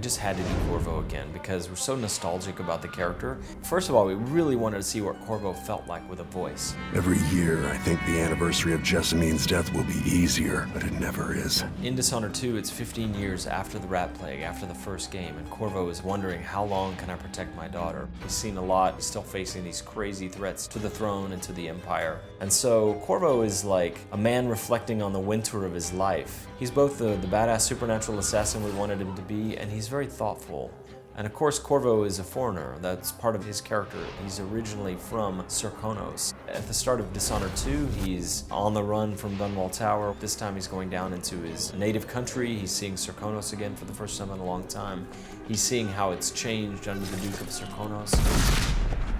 just had to do Corvo again because we're so nostalgic about the character. First of all, we really wanted to see what Corvo felt like with a voice. Every year, I think the anniversary of Jessamine's death will be easier, but it never is. In Dishonored 2, it's 15 years after the rat plague, after the first game, and Corvo is wondering, how long can I protect my daughter? He's seen a lot, he's still facing these crazy threats to the throne and to the Empire. And so Corvo is like a man reflecting on the winter of his life. He's both the badass supernatural assassin we wanted him to be, and he's very thoughtful. And of course, Corvo is a foreigner. That's part of his character. He's originally from Serkonos. At the start of Dishonored 2, he's on the run from Dunwall Tower. This time he's going down into his native country. He's seeing Serkonos again for the first time in a long time. He's seeing how it's changed under the Duke of Serkonos.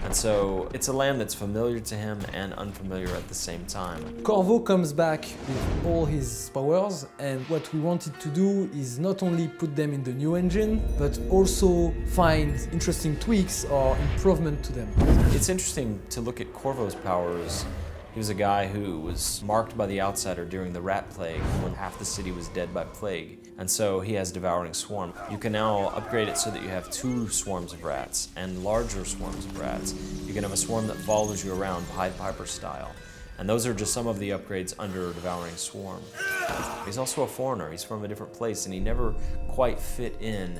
And so it's a land that's familiar to him and unfamiliar at the same time. Corvo comes back with all his powers, and what we wanted to do is not only put them in the new engine, but also find interesting tweaks or improvement to them. It's interesting to look at Corvo's powers. He was a guy who was marked by the outsider during the rat plague when half the city was dead by plague. And so he has Devouring Swarm. You can now upgrade it so that you have 2 swarms of rats and larger swarms of rats. You can have a swarm that follows you around, Pied Piper style. And those are just some of the upgrades under Devouring Swarm. He's also a foreigner. He's from a different place and he never quite fit in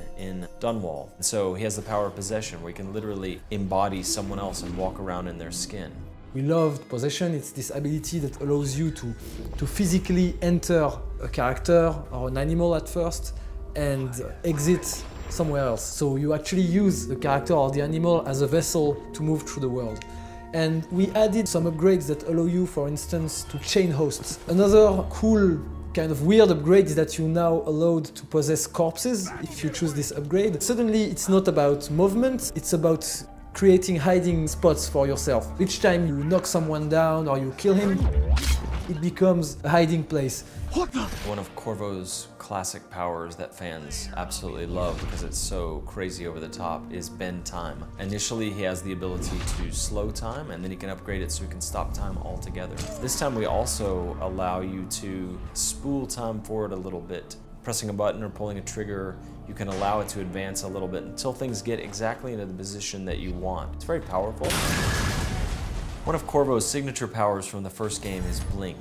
Dunwall. And so he has the power of possession where he can literally embody someone else and walk around in their skin. We loved possession. It's this ability that allows you to physically enter a character or an animal at first and exit somewhere else. So you actually use the character or the animal as a vessel to move through the world. And we added some upgrades that allow you, for instance, to chain hosts. Another cool kind of weird upgrade is that you're now allowed to possess corpses if you choose this upgrade. Suddenly it's not about movement, it's about creating hiding spots for yourself. Each time you knock someone down or you kill him, it becomes a hiding place. One of Corvo's classic powers that fans absolutely love because it's so crazy over the top is bend time. Initially, he has the ability to slow time, and then he can upgrade it so he can stop time altogether. This time we also allow you to spool time forward a little bit. Pressing a button or pulling a trigger, you can allow it to advance a little bit until things get exactly into the position that you want. It's very powerful. One of Corvo's signature powers from the first game is Blink.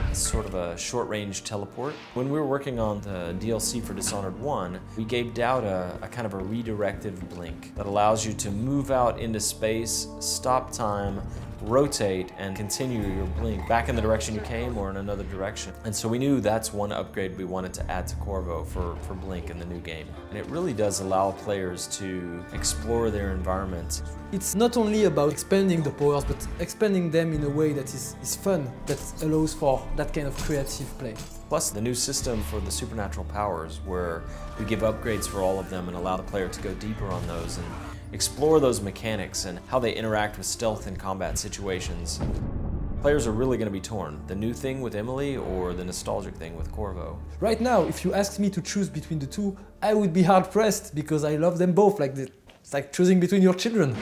It's sort of a short-range teleport. When we were working on the DLC for Dishonored 1, we gave Data a kind of a redirective blink that allows you to move out into space, stop time, rotate, and continue your blink back in the direction you came or in another direction. And so we knew that's one upgrade we wanted to add to Corvo for Blink in the new game. And it really does allow players to explore their environment. It's not only about expanding the powers, but expanding them in a way that is fun, that allows for that kind of creative play. Plus the new system for the supernatural powers where we give upgrades for all of them and allow the player to go deeper on those and explore those mechanics and how they interact with stealth and combat situations. Players are really going to be torn. The new thing with Emily or the nostalgic thing with Corvo. Right now, if you asked me to choose between the two, I would be hard pressed because I love them both. It's like choosing between your children.